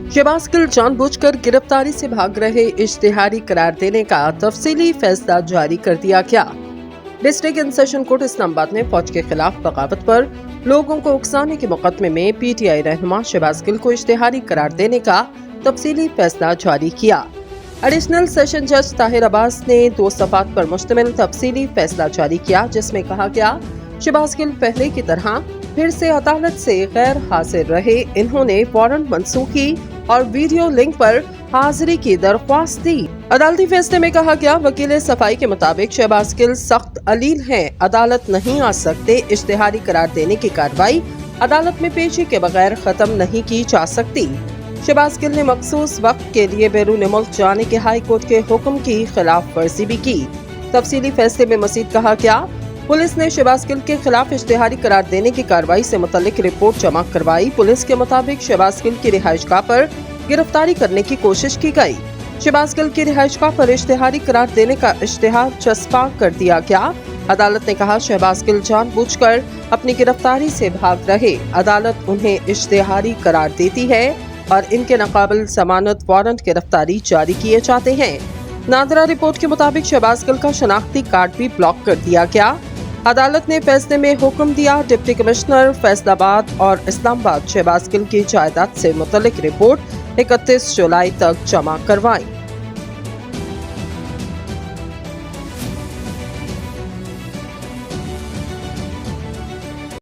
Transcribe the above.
शहबाज गिल जानबूझकर गिरफ्तारी से भाग रहे, इश्तिहारी करार देने का तफसीली फैसला जारी कर दिया गया। District and session court Islamabad ने फौज के खिलाफ बगावत पर लोगों को उकसाने के मुकदमे में PTI रहनुमा शहबाज गिल को इश्तिहारी करार देने का तफसीली फैसला जारी किया। एडिशनल सेशन जज ताहिर अब्बास ने 2 सफ़ात पर मुश्तमिल तफसीली फैसला जारी किया, जिसमें कहा गया शहबाज गिल पहले की तरह फिर से अदालत से गैर हाजिर रहे। इन्होंने वारंट मंसूखी और वीडियो लिंक पर हाजिरी की दरख्वास्त दी। अदालती फैसले में कहा गया, वकील सफाई के मुताबिक शहबाज गिल सख्त अलील हैं, अदालत नहीं आ सकते। इश्तिहारी करार देने की कार्रवाई अदालत में पेशी के बगैर खत्म नहीं की जा सकती। शहबाज गिल ने मखसूस वक्त के लिए बैरून मुल्क जाने के हाई कोर्ट के हुक्म की खिलाफ वर्जी भी की। तफसीली फैसले में मजीद कहा गया, पुलिस ने शहबाज गिल के खिलाफ इश्तिहारी करार देने की कार्रवाई से मुतल्लिक रिपोर्ट जमा करवाई। पुलिस के मुताबिक शहबाज गिल की रिहाइशगाह पर गिरफ्तारी करने की कोशिश की गई। शहबाज गिल की रिहाइशगाह पर इश्तिहारी करार देने का इश्तिहार चस्पा कर दिया गया। अदालत ने कहा, शहबाज गिल जानबूझकर अपनी गिरफ्तारी से भाग रहे। अदालत उन्हें इश्तिहारी करार देती है और इनके नाकाबिल जमानत वारंट गिरफ्तारी जारी किए जाते हैं। नादरा रिपोर्ट के मुताबिक शहबाज गिल का शनाख्ती कार्ड भी ब्लॉक कर दिया गया। अदालत ने फैसले में हुक्म दिया, डिप्टी कमिश्नर फैसलाबाद और इस्लामाबाद शहबाज गिल की जायदाद से मुतल्लिक रिपोर्ट 31 जुलाई तक जमा करवाएं।